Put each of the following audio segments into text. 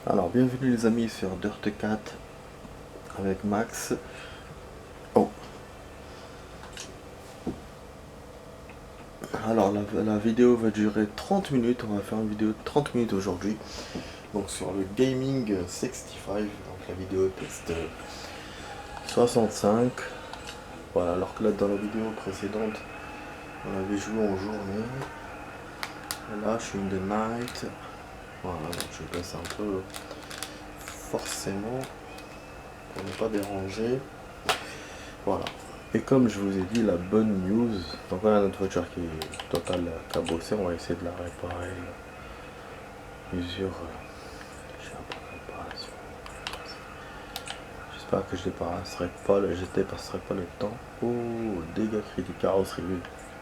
Alors, bienvenue les amis sur Dirt 4 avec Max. Oh, alors la vidéo va durer 30 minutes. On va faire une vidéo de 30 minutes aujourd'hui. Donc, sur le Gaming 65. Donc, la vidéo test 65. Voilà, alors que là, dans la vidéo précédente, on avait joué en journée. Et là, je suis in the night. Voilà, donc je baisse un peu forcément pour ne pas déranger. Voilà. Et comme je vous ai dit, la bonne news, donc voilà notre voiture qui est totale cabossée, on va essayer de la réparer. Usure, je sais pas, réparation. J'espère que je dépasserai pas le temps. Oh, dégâts critiques, carrosserie.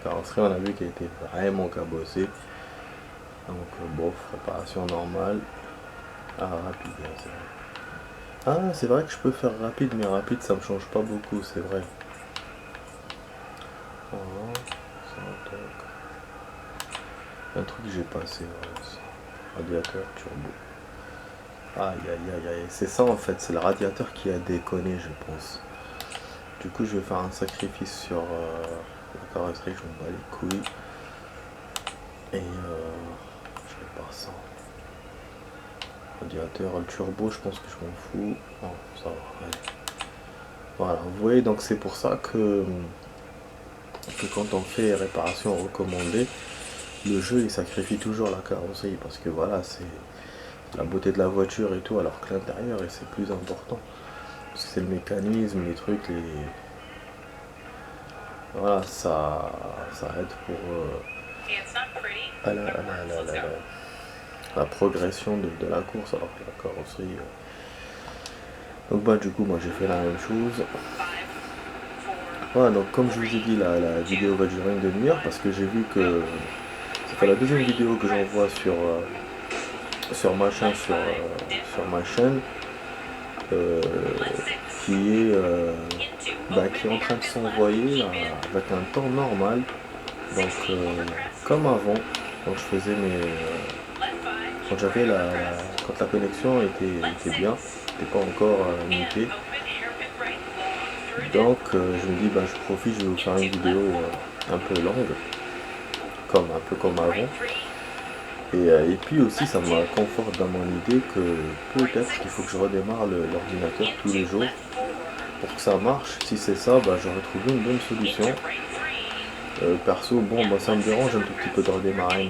Carrosserie, on a vu qu'elle était vraiment cabossée. Donc, bof, réparation normale. Ah, rapide, c'est vrai. Ah, c'est vrai que je peux faire rapide, mais rapide, ça me change pas beaucoup, c'est vrai. Voilà, ça, toc. Un truc que j'ai passé, radiateur turbo. Aïe aïe aïe aïe, c'est ça en fait, c'est le radiateur qui a déconné, je pense. Du coup, je vais faire un sacrifice sur la carrosserie, je m'en bats les couilles. Et je vais pas ça. Radiateur, le turbo, je pense que je m'en fous. Non, ça va, allez. Voilà, vous voyez, donc c'est pour ça que quand on fait réparation recommandée, le jeu il sacrifie toujours la carrosserie parce que voilà, c'est la beauté de la voiture et tout, alors que l'intérieur et c'est plus important. Parce que c'est le mécanisme, les trucs, voilà, ça aide pour la progression de la course, alors que la carrosserie. Donc bah du coup moi j'ai fait la même chose. Voilà, donc comme je vous ai dit, la vidéo va durer une demi-heure parce que j'ai vu que c'était la deuxième vidéo que j'envoie sur ma chaîne, sur ma chaîne, qui est en train de s'envoyer avec un temps normal, donc comme avant, quand je faisais quand j'avais quand la connexion était bien, n'était pas encore niquée. Donc je me dis je profite, je vais vous faire une vidéo un peu longue, un peu comme avant. Et puis aussi ça me conforte dans mon idée que peut-être qu'il faut que je redémarre l'ordinateur tous les jours pour que ça marche. Si c'est ça, j'aurais trouvé une bonne solution. Perso, ça me dérange un tout petit peu de redémarrer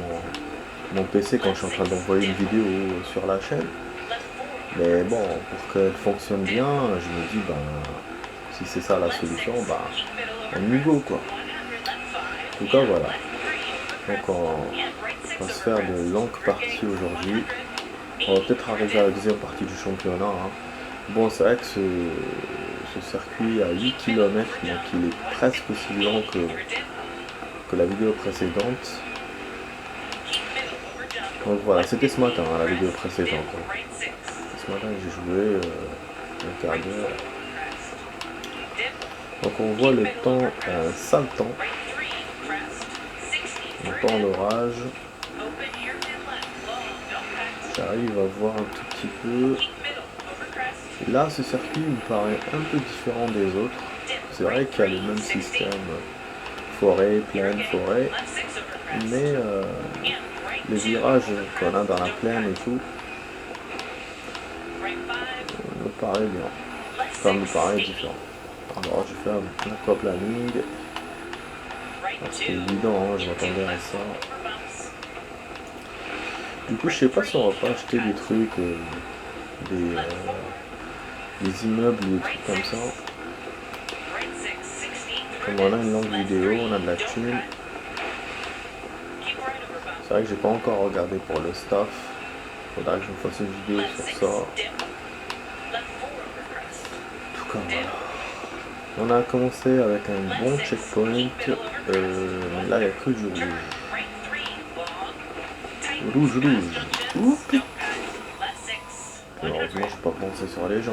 mon PC quand je suis en train d'envoyer une vidéo sur la chaîne. Mais bon, pour qu'elle fonctionne bien, je me dis, si c'est ça la solution, on y go quoi. En tout cas, voilà. Donc on va se faire de longues parties aujourd'hui. On va peut-être arriver à la deuxième partie du championnat. Bon, c'est vrai que ce circuit à 8 km, donc il est presque aussi long que la vidéo précédente. Donc voilà, c'était ce matin, la vidéo précédente. Ce matin j'ai joué un quart d'heure. Donc on voit le temps, un sale temps. On entend l'orage. J'arrive à voir un tout petit peu. Là, ce circuit me paraît un peu différent des autres. C'est vrai qu'il y a le même système, forêt, plaine, forêt. Mais les virages qu'on a dans la plaine et tout me paraît bien. Ça me paraît différent. Alors je fais un aquaplaning. C'était évident, je m'attendais à ça. Du coup, je sais pas si on va pas acheter des trucs, des immeubles, des trucs comme ça. Comme on a une longue vidéo, on a de la thune. C'est vrai que j'ai pas encore regardé pour le staff. Faudra que je me fasse une vidéo sur ça. En tout cas, voilà. On a commencé avec un bon checkpoint, mais là il n'y a que du rouge. Rouge. Oups. Malheureusement, je n'ai pas pensé sur les gens.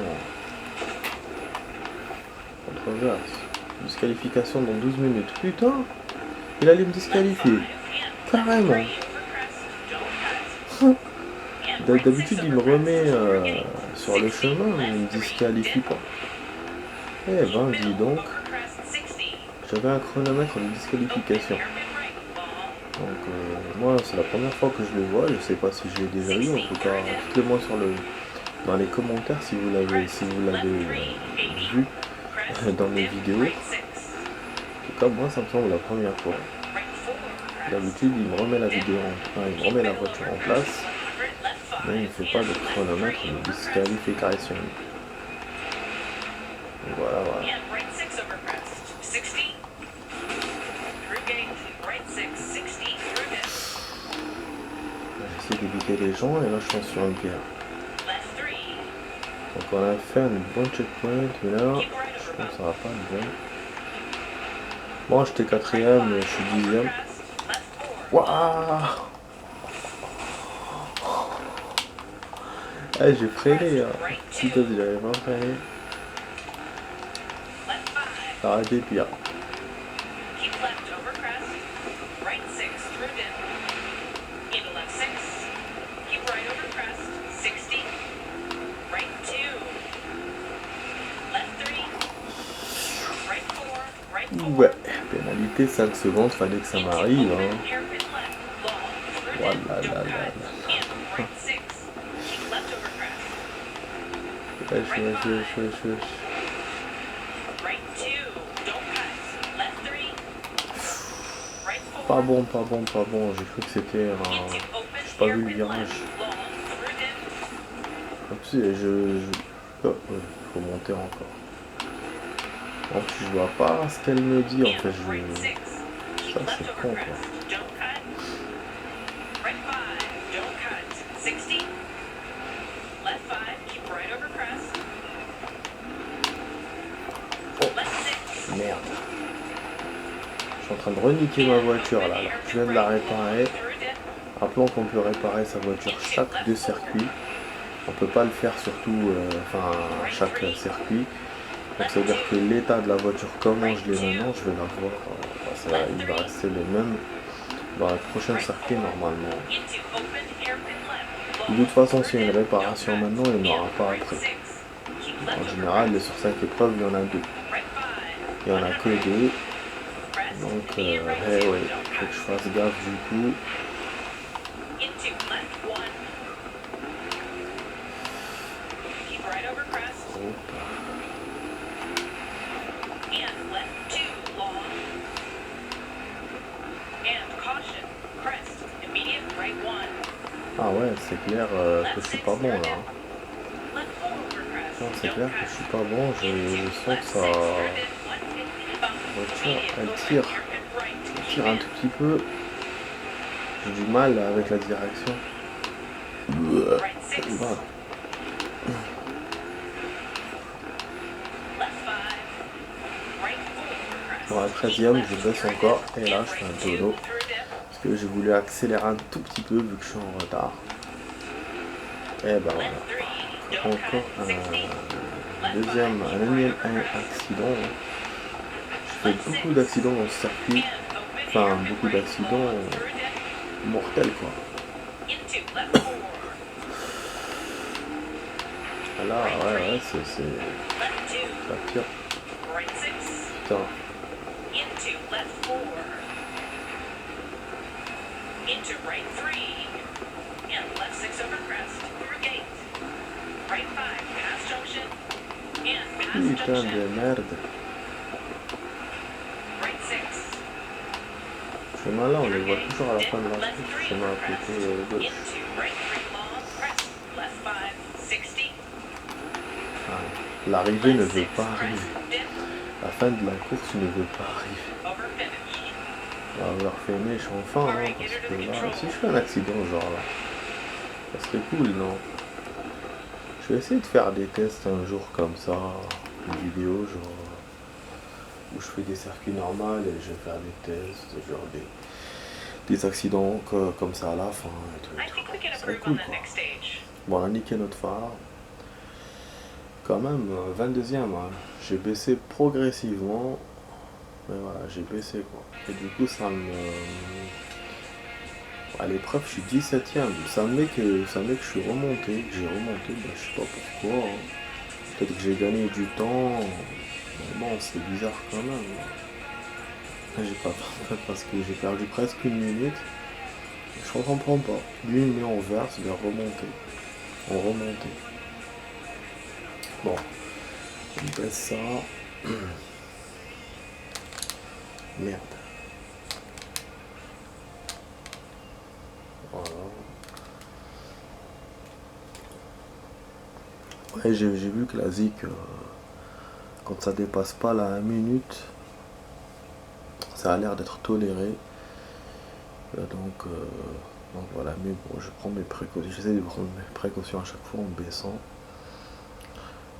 Controverse. Disqualification dans 12 minutes. Putain, il allait me disqualifier. Carrément. D'habitude, il me remet sur le chemin, mais il me disqualifie pas. Eh ben, dis donc, j'avais un chronomètre de disqualification. Donc, moi, c'est la première fois que je le vois. Je sais pas si je l'ai déjà eu. En tout cas, dites-le moi dans les commentaires si vous l'avez vu dans mes vidéos. En tout cas, moi, ça me semble la première fois. D'habitude, il me remet la vidéo, il me remet la voiture en place, mais il ne fait pas de chronomètre de disqualification. Voilà, voilà. J'essaie d'éviter les gens et là je suis sur une pierre. Donc on a fait un bon checkpoint, mais là je pense que ça va pas être bon. Bon, j'étais quatrième, mais je suis dixième. Waouh! Eh, j'ai freiné, hein. Putain, si j'avais pas freiné. Ça aurait été pire. Ouais, pénalité 5 secondes, fallait que ça m'arrive. Hein. Voilà, là, là. Wesh. Pas bon. J'ai cru que c'était un... J'ai pas vu le virage. En plus, Oh, faut monter encore. En plus, je vois pas ce qu'elle me dit. En fait, ça, c'est con, quoi. Oh, merde. Je suis en train de reniquer ma voiture, là. Alors, je viens de la réparer. Rappelons qu'on peut réparer sa voiture chaque 2 circuits. On peut pas le faire surtout, chaque circuit. Donc ça veut dire que l'état de la voiture, comment je l'ai maintenant, je vais la voir. Il va rester le même dans la prochaine circuit normalement. De toute façon, s'il y a une réparation maintenant, il n'y en aura pas après. En général, sur 5 épreuves, il y en a 2. Il n'y en a que 2. Donc, ouais, faut que je fasse gaffe du coup. Ah ouais, c'est clair que je suis pas bon là. Non, c'est clair que je suis pas bon, je sens que ça... La voiture, elle tire un tout petit peu. J'ai du mal avec la direction. Voilà. Dans la 13e, je baisse encore et là je fais un dodo. Parce que j'ai voulu accélérer un tout petit peu vu que je suis en retard. Et ben voilà. Encore un énième accident. Je fais beaucoup d'accidents dans ce circuit. Enfin, beaucoup d'accidents mortels quoi. Là, ouais, c'est la pire. Putain. Putain de merde. Ce chemin là, on le voit toujours à la fin de la course, ce chemin à côté gauche. L'arrivée ne veut pas arriver. La fin de la course ne veut pas arriver. On va leur faire méchant enfin, hein, parce que là, si je fais un accident genre là, ça serait cool, non? Je vais essayer de faire des tests un jour comme ça, une vidéo genre où je fais des circuits normaux et je vais faire des tests, genre des accidents comme ça à la fin, ça serait cool quoi. Bon, on a niqué notre phare. Quand même, 22e, hein. J'ai baissé progressivement. Mais voilà, j'ai baissé quoi. Et du coup, À l'épreuve, je suis 17ème. Ça me met que je suis remonté, que j'ai remonté, bah, je sais pas pourquoi, hein. Peut-être que j'ai gagné du temps. Mais bon, c'est bizarre quand même. J'ai pas parce que j'ai perdu presque une minute. Je comprends pas. Lui, il met en vert, c'est de remonter. En remonté. Bon, on baisse ça. Merde. Voilà. Ouais, j'ai vu que la ZIC, quand ça dépasse pas la 1 minute, ça a l'air d'être toléré. Donc voilà, mais bon, je prends mes précautions. J'essaie de prendre mes précautions à chaque fois en baissant.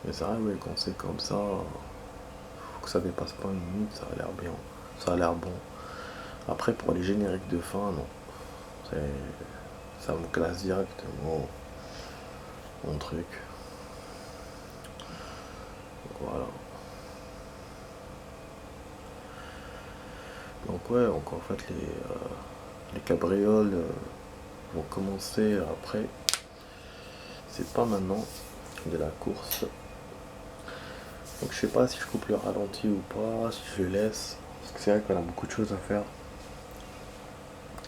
Mais c'est vrai, ouais, quand c'est comme ça, faut que ça dépasse pas 1 minute, ça a l'air bien. Ça a l'air bon. Après, pour les génériques de fin, non. Ça me classe directement mon truc. Donc voilà. Donc ouais, donc en fait les cabrioles vont commencer après. C'est pas maintenant de la course. Donc je sais pas si je coupe le ralenti ou pas, si je laisse. Parce que c'est vrai qu'on a beaucoup de choses à faire.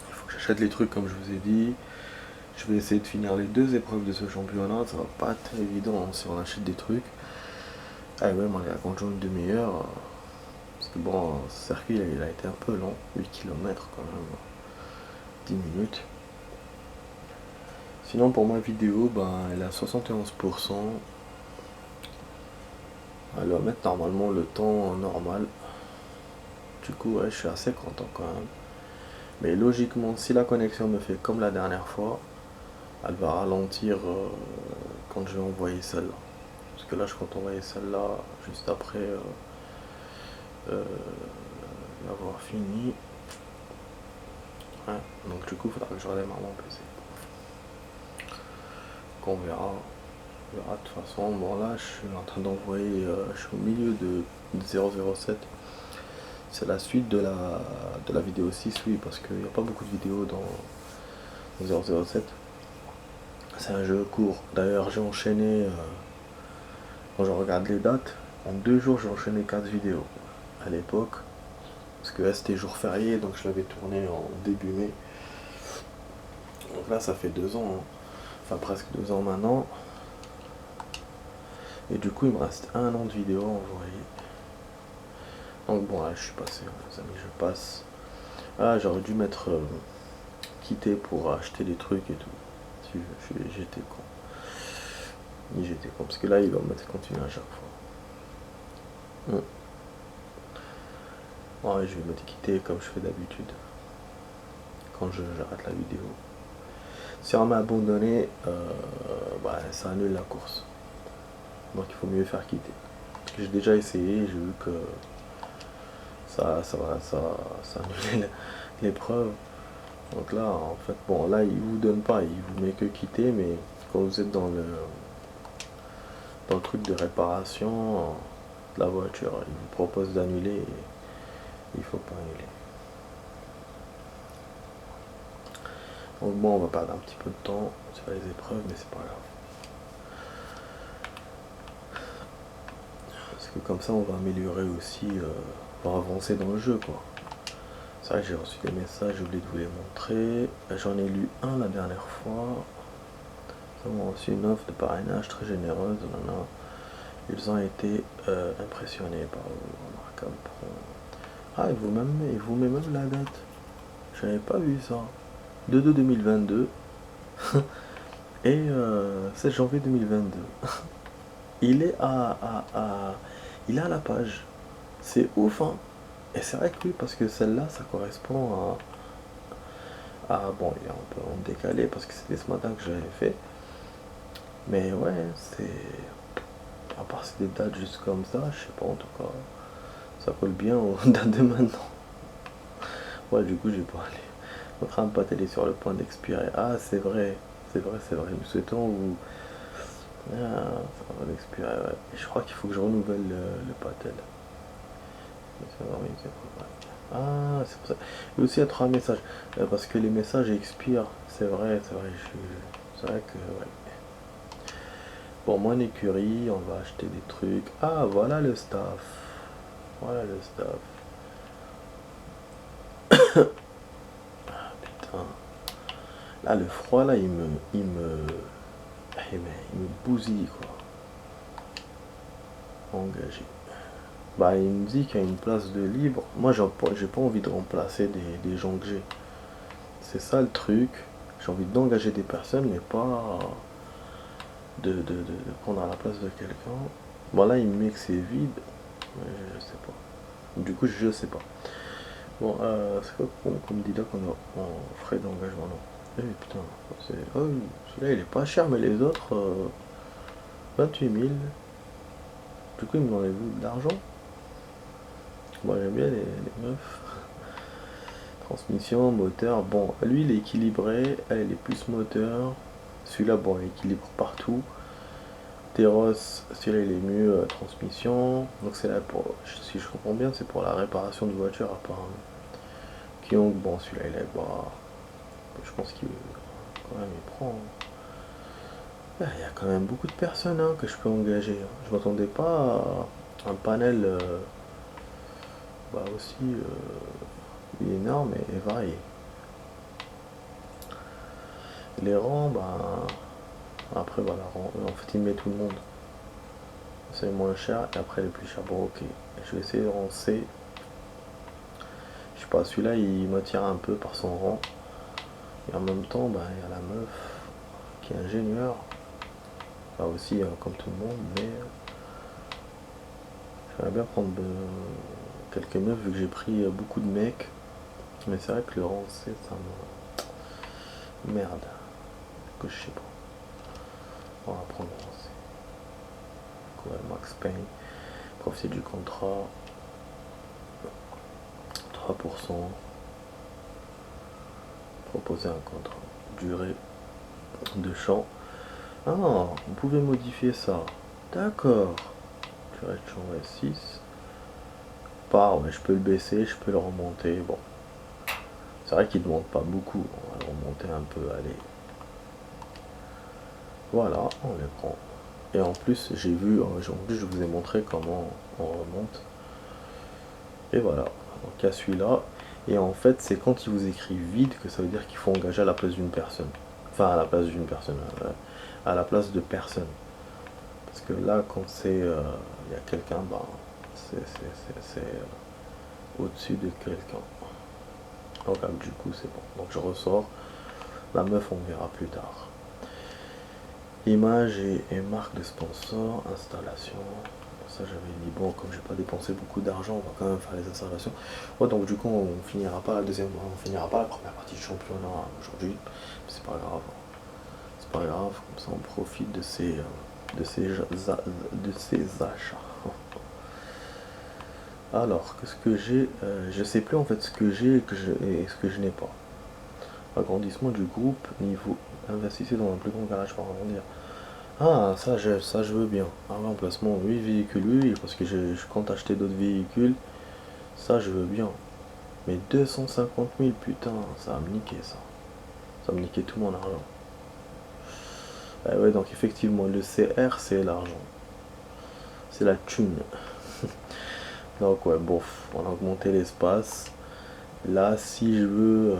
Il faut que j'achète les trucs comme je vous ai dit. Je vais essayer de finir les 2 épreuves de ce championnat. Ça va pas être évident, hein, si on achète des trucs. Ah ouais, moi, la compte une demi-heure. Parce que bon, ce circuit il a été un peu long. 8 km quand même. 10 minutes. Sinon pour ma vidéo, ben, elle est à 71%. Elle va mettre normalement le temps normal. Du coup, ouais, je suis assez content quand même. Mais logiquement, si la connexion me fait comme la dernière fois, elle va ralentir quand je vais envoyer celle-là. Parce que là, je compte envoyer celle-là juste après l'avoir fini. Ouais, donc du coup, il faudra que je redémarre mon PC. Qu'on verra. On verra de toute façon. Bon, là, je suis en train d'envoyer. Je suis au milieu de 007. C'est la suite de la vidéo 6, oui, parce qu'il n'y a pas beaucoup de vidéos dans 007. C'est un jeu court. D'ailleurs, j'ai enchaîné, quand je regarde les dates, en 2 jours, j'ai enchaîné 4 vidéos à l'époque. Parce que là, c'était jour férié, donc je l'avais tourné en début mai. Donc là, ça fait 2 ans, hein. Enfin presque 2 ans maintenant. Et du coup, il me reste 1 an de vidéos à envoyer. Donc bon, là, je suis passé, les amis, je passe. Ah, j'aurais dû mettre quitter pour acheter des trucs et tout. J'étais con. J'étais con, parce que là, il va me mettre continuer à chaque fois. Ouais, je vais mettre quitter comme je fais d'habitude. Quand j'arrête la vidéo. Si on m'a abandonné, bah, ça annule la course. Donc il faut mieux faire quitter. J'ai déjà essayé, j'ai vu que ça annule l'épreuve. Donc là, en fait, bon, là, il vous donne pas, il vous met que quitter, mais quand vous êtes dans le truc de réparation de la voiture, il vous propose d'annuler et il faut pas annuler. Donc bon, on va perdre un petit peu de temps sur les épreuves, mais c'est pas grave. Parce que comme ça, on va améliorer aussi, on va avancer dans le jeu, quoi. C'est vrai que j'ai reçu des messages, j'ai oublié de vous les montrer. J'en ai lu un la dernière fois. Ils ont reçu une offre de parrainage très généreuse. Ils ont été impressionnés par remarquable. Ah, il vous met même la date. J'avais pas vu ça. 2/2/2022 et 16 janvier 2022. Il est il est à la page. C'est ouf, hein. Et c'est vrai que oui, parce que celle-là, ça correspond bon, il est un peu en décalé parce que c'était ce matin que j'avais fait. Mais ouais, c'est. À part c'est des dates juste comme ça, je sais pas, en tout cas, ça colle bien aux dates de maintenant. Ouais, du coup, j'ai pas allé. Notre impact elle est sur le point d'expirer. Ah, c'est vrai, c'est vrai, c'est vrai. Nous souhaitons vous. Ah, ça va expirer, ouais. Et je crois qu'il faut que je renouvelle le patel. Ah, c'est pour ça. Et aussi à 3 messages. Parce que les messages expirent. C'est vrai, c'est vrai que, ouais. Bon, mon écurie, on va acheter des trucs. Ah, voilà le staff. Voilà le staff. Putain. Là, le froid, là, il me bousille, quoi. Engagé. Bah, il me dit qu'il y a une place de libre. Moi, j'ai pas envie de remplacer des gens que j'ai. C'est ça le truc. J'ai envie d'engager des personnes, mais pas de prendre à la place de quelqu'un. Bon, là, il me met que c'est vide. Mais je sais pas. Du coup, je sais pas. Bon, c'est quoi qu'on me dit là qu'on a en frais d'engagement? Non. Eh putain, oh, oui, celui-là il est pas cher, mais les autres, 28 000. Du coup, ils me demandent de l'argent. Moi, j'aime bien les meufs. Transmission, moteur. Bon, lui, il est équilibré. Elle est plus moteur. Celui-là, bon, il équilibre partout. Teros, celui-là, il est mieux transmission. Donc, c'est là pour. Si je comprends bien, c'est pour la réparation de voiture, apparemment. Kyung, bon, celui-là, il est bas. Je pense qu'il quand même, il prend. Il y a quand même beaucoup de personnes hein, que je peux engager. Je m'attendais pas à un panel aussi énorme et varié. Les rangs, après voilà, en fait il met tout le monde. C'est moins cher et après les plus chers. Bon ok, je vais essayer de rang C. Je sais pas, celui-là il m'attire un peu par son rang. Et en même temps, il y a la meuf qui est ingénieure. Là aussi, comme tout le monde, mais j'aimerais bien prendre quelques meufs vu que j'ai pris beaucoup de mecs. Mais c'est vrai que le rang C, ça me. Merde. Que je sais pas. On va prendre le rang C. Quoi, Max Payne. Profiter du contrat. 3%. Proposer un contrat. Durée de champ. Ah, vous pouvez modifier ça. D'accord. Durée de champ, ouais, 6. Ouais, je peux le baisser, je peux le remonter. Bon. C'est vrai qu'il ne demande pas beaucoup. On va le remonter un peu, allez. Voilà, on les prend. Et en plus, j'ai vu, aujourd'hui je vous ai montré comment on remonte. Et voilà, donc il y a celui-là. Et en fait, c'est quand il vous écrit vide que ça veut dire qu'il faut engager à la place d'une personne. Enfin, à la place d'une personne, à la place de personne. Parce que là, quand il y a quelqu'un, c'est au-dessus de quelqu'un. Donc là, du coup, c'est bon. Donc je ressors. La meuf, on verra plus tard. Image et marque de sponsor, installation. Ça j'avais dit bon comme j'ai pas dépensé beaucoup d'argent, on va quand même faire les installations. Ouais donc du coup on finira pas on finira pas la première partie du championnat aujourd'hui. C'est pas grave. C'est pas grave, comme ça on profite de ces achats. Alors, qu'est-ce que j'ai je sais plus en fait ce que j'ai et ce que je n'ai pas. Agrandissement du groupe, niveau. Investissez dans un plus grand garage pour agrandir. Ah, ça je veux bien. Un remplacement, 8 véhicules, oui, parce que je compte acheter d'autres véhicules. Ça, je veux bien. Mais 250 000, putain, ça va me niquer ça. Ça va me niquer tout mon argent. Ouais, donc effectivement, le CR, c'est l'argent. C'est la thune. Donc, ouais, bon, on a augmenté l'espace. Là, si je veux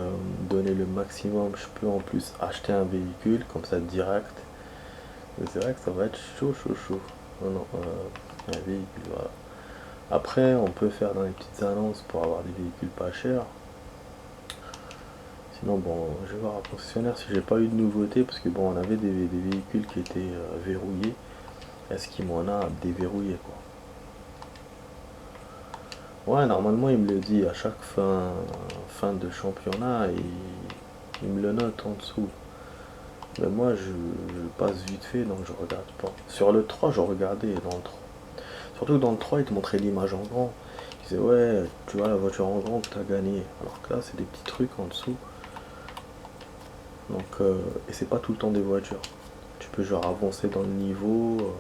donner le maximum, je peux en plus acheter un véhicule, comme ça, direct. Mais c'est vrai que ça va être chaud, chaud, chaud. Non, non, un véhicule, voilà. Après, on peut faire dans les petites annonces pour avoir des véhicules pas chers. Sinon, bon, je vais voir un concessionnaire si j'ai pas eu de nouveauté, parce que bon, on avait des véhicules qui étaient verrouillés. Est-ce qu'il m'en a déverrouillé, quoi? Ouais, normalement, il me le dit à chaque fin de championnat et il me le note en dessous. Mais moi, je passe vite fait, donc je regarde pas. Sur le 3 je regardais dans le 3. Surtout que dans le 3 il te montrait l'image en grand. Il disait, ouais, tu vois la voiture en grand que tu as gagné. Alors que là, c'est des petits trucs en dessous. Donc, et c'est pas tout le temps des voitures. Tu peux genre avancer dans le niveau,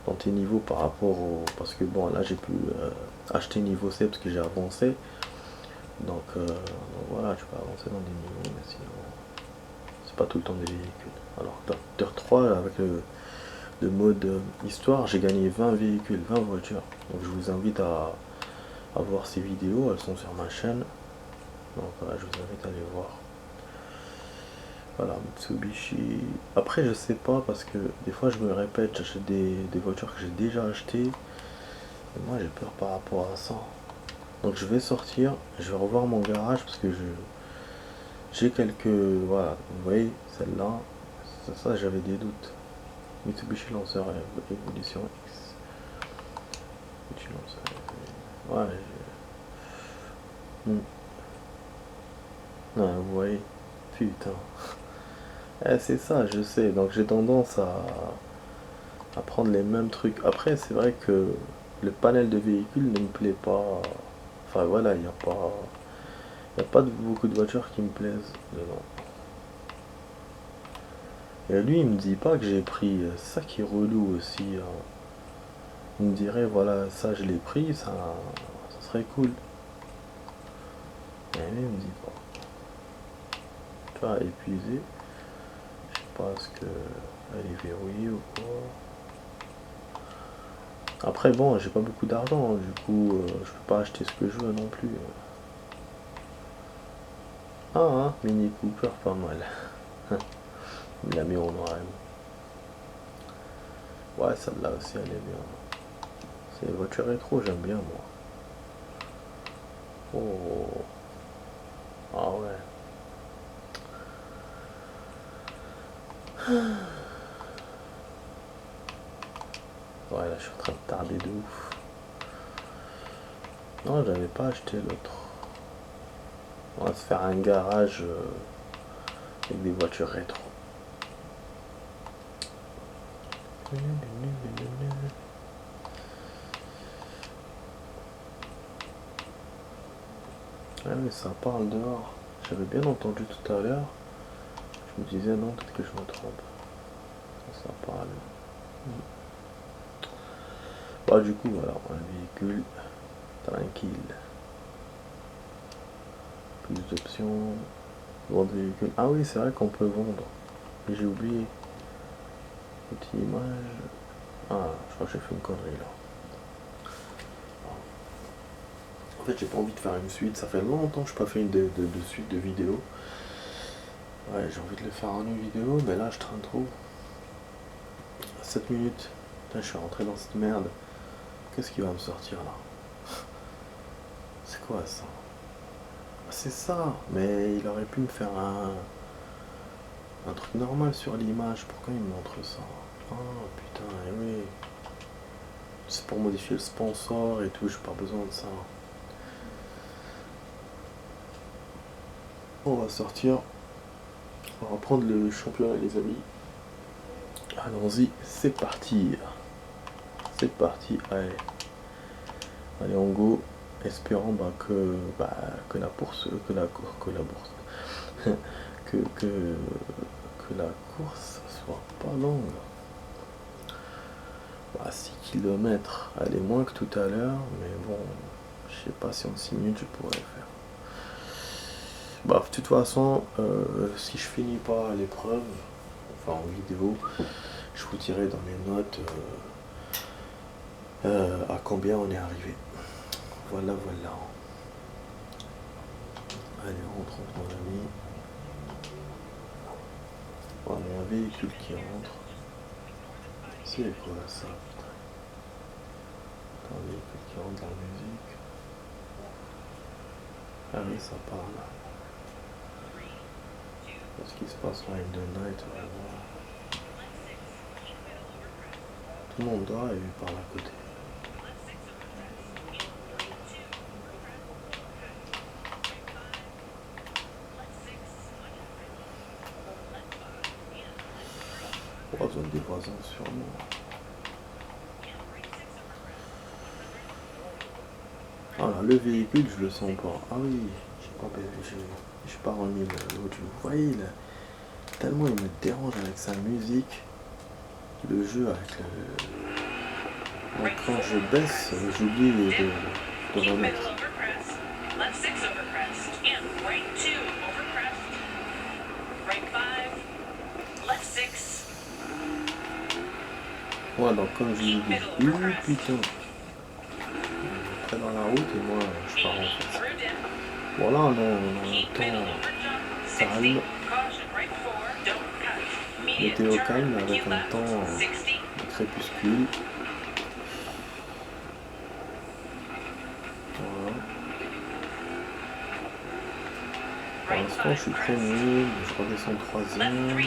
dans tes niveaux par rapport au. Parce que bon, là, j'ai pu acheter niveau C parce que j'ai avancé. Donc voilà, tu peux avancer dans des niveaux, mais sinon, c'est pas tout le temps des véhicules. Alors, Docteur 3, avec le mode histoire, j'ai gagné 20 véhicules, 20 voitures. Donc je vous invite à voir ces vidéos, elles sont sur ma chaîne. Donc voilà, je vous invite à les voir. Voilà, Mitsubishi. Après, je sais pas parce que des fois je me répète, j'achète des voitures que j'ai déjà achetées. Et moi j'ai peur par rapport à ça. Donc je vais sortir, je vais revoir mon garage parce que j'ai quelques. Voilà, vous voyez, celle-là, ça j'avais des doutes. Mitsubishi Lancer Evolution X. Mitsubishi Lancer. Ouais, ouais, vous voyez, putain. C'est ça, je sais. Donc j'ai tendance à prendre les mêmes trucs. Après, c'est vrai que le panel de véhicules ne me plaît pas. Enfin voilà, il y a pas beaucoup de voitures qui me plaisent dedans. Et lui, il me dit pas que j'ai pris. C'est ça qui est relou aussi, hein. Il me dirait, voilà, ça je l'ai pris, ça serait cool. Mais lui, il me dit pas. Tu vois, épuisé. Je sais pas, est-ce que elle est verrouillée ou quoi. Après, bon, j'ai pas beaucoup d'argent, hein, du coup, je peux pas acheter ce que je veux non plus. Ah, hein, Mini Cooper, pas mal. Il l'a mis en noir et blanc. Ouais, celle-là aussi, elle est bien. C'est une voiture rétro, j'aime bien, moi. Oh, ah ouais. Ouais, là, je suis en train de tarder de ouf. Non, j'avais pas acheté l'autre. On va se faire un garage avec des voitures rétro. Ah mais ça parle dehors. J'avais bien entendu tout à l'heure. Je me disais non, peut-être que je me trompe. Ça parle. Bah du coup voilà, un véhicule tranquille. Plus d'options. Vendre véhicule. Ah oui, c'est vrai qu'on peut vendre. Mais j'ai oublié. Petite image. Ah, je crois que j'ai fait une connerie là. En fait, j'ai pas envie de faire une suite. Ça fait longtemps que je n'ai pas fait de suite de vidéos. Ouais, j'ai envie de le faire en une vidéo, mais là, je traîne trop. 7 minutes. Putain, je suis rentré dans cette merde. Qu'est-ce qui va me sortir là? C'est quoi ça? Ah, c'est ça. Mais il aurait pu me faire un truc normal sur l'image. Pourquoi il me montre ça? Oh putain, eh oui. C'est pour modifier le sponsor et tout, j'ai pas besoin de ça. On va sortir. On va prendre le championnat les amis. Allons-y, c'est parti. C'est parti, allez. Allez on go. Espérant que la bourse. Que la bourse. que la course soit pas longue. 6 km, elle est moins que tout à l'heure, mais bon, je sais pas si en 6 minutes je pourrais le faire. Bah, de toute façon, si je finis pas l'épreuve, enfin en vidéo, je vous dirai dans les notes à combien on est arrivé. Voilà. Allez, on rentre mon ami. On a un véhicule qui rentre. C'est quoi ça? Un véhicule qui rentre dans la musique. Ah oui, ça parle. Qu'est-ce qui se passe là in the night? Tout le monde dort et lui parle à côté. Zone des voisins sûrement. Voilà, le véhicule je le sens pas. Ah oui, j'ai pas remis l'audio. Vous voyez là, tellement il me dérange avec sa musique. Le jeu avec le. Donc quand je baisse, j'oublie de remettre. Ouais, donc comme je vous dis, putain, très dans la route et moi je pars en face. Bon là on a un temps calme, météo calme avec un temps de crépuscule. Voilà. Pour l'instant je suis premier, mais je redescends troisième.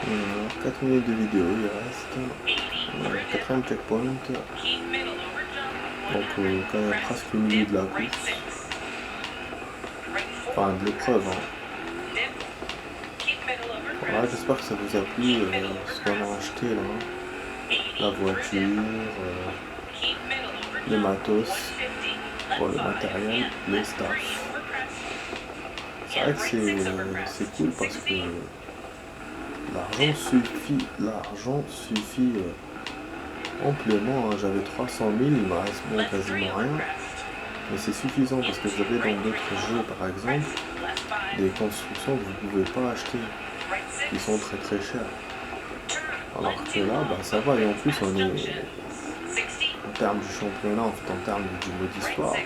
Voilà, 4 minutes de vidéo, il reste 4ème checkpoint, donc quand même presque le milieu de la course, enfin de l'épreuve. Hein. Voilà, j'espère que ça vous a plu, ce qu'on a acheté là, la voiture, le matos, pour le matériel, le staff. C'est vrai que c'est cool parce que l'argent suffit amplement. Hein. J'avais 300 000, il me reste bon, quasiment rien. Mais c'est suffisant parce que j'avais dans d'autres jeux, par exemple, des constructions que vous ne pouvez pas acheter, qui sont très très chères. Alors que là, bah, ça va. Et en plus, on est en termes du championnat, en fait, en termes du mode histoire,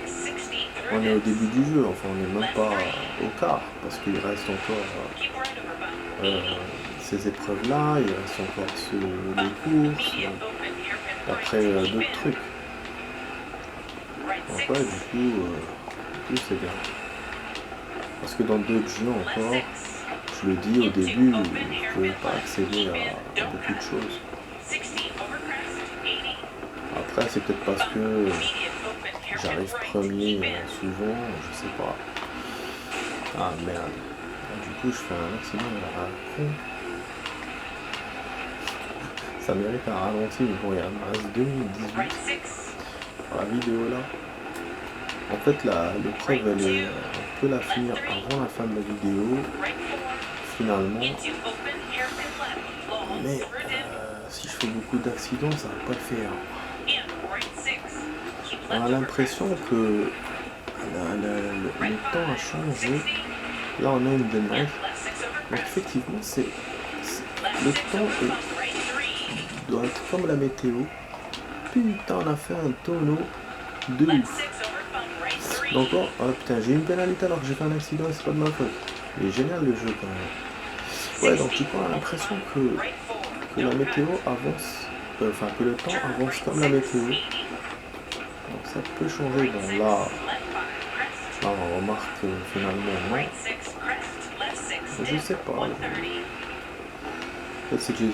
on est au début du jeu. Enfin, on n'est même pas au quart parce qu'il reste encore ces épreuves-là, il reste encore les courses, après d'autres trucs. Donc ouais, du coup c'est bien. Parce que dans d'autres jeux encore, je le dis au début, vous ne pouvez pas accéder à beaucoup de choses. Après, c'est peut-être parce que j'arrive premier souvent, je sais pas. Ah merde. Du coup, je fais un accident à la con. Ça mérite un ralenti, mais bon, il y a un 2018 pour la vidéo là. En fait, l'épreuve, on peut la finir avant la fin de la vidéo, finalement. Mais si je fais beaucoup d'accidents, ça va pas le faire. On a l'impression que le temps a changé. Là, on a une démarche. Donc, effectivement, le temps doit être comme la météo. Putain, on a fait un tonneau de ouf. Donc, oh putain, j'ai eu une pénalité alors que j'ai fait un accident et c'est pas de ma faute. Il est génial le jeu quand même. Ouais, donc du coup, on a l'impression que la météo avance, enfin que le temps avance comme la météo. Donc ça peut changer. Bon, là on remarque finalement non. Je sais pas. En fait, c'était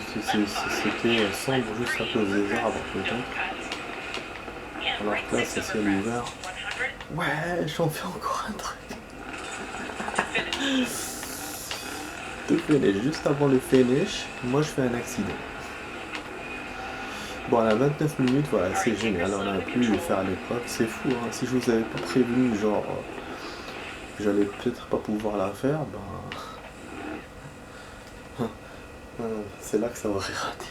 sombre juste à cause des arbres peut-être. Alors que là, c'est ciel ouvert. Ouais, j'en fais encore un truc. Tout finish. Juste avant le finish, moi je fais un accident. Bon, à la 29 minutes, voilà, c'est génial. On a pu faire l'épreuve. C'est fou, hein. Si je vous avais pas prévenu, genre, que j'allais peut-être pas pouvoir la faire, ben. C'est là que ça aurait raté.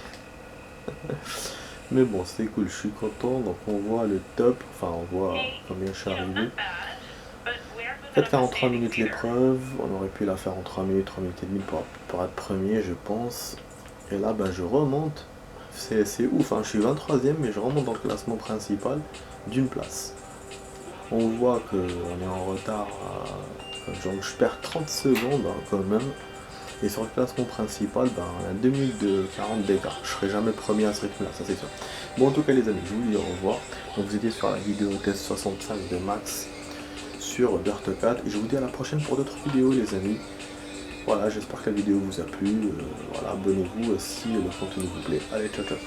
Mais bon, c'est cool, je suis content. Donc on voit le top, enfin on voit combien je suis arrivé. 43 minutes l'épreuve, on aurait pu la faire en 3 minutes, 3 minutes et demie pour être premier je pense. Et là je remonte, c'est ouf, hein. Je suis 23ème mais je remonte dans le classement principal d'une place. On voit qu'on est en retard, genre je perds 30 secondes hein, quand même. Et sur le classement principal, on a 2 minutes de 40 d'écart. Je serai jamais premier à ce rythme là, ça c'est sûr. Bon en tout cas les amis, je vous dis au revoir. Donc vous étiez sur la vidéo test 65 de Max sur Dirt 4 et je vous dis à la prochaine pour d'autres vidéos les amis. Voilà, j'espère que la vidéo vous a plu. Voilà, abonnez-vous si le contenu vous plaît. Allez, ciao ciao.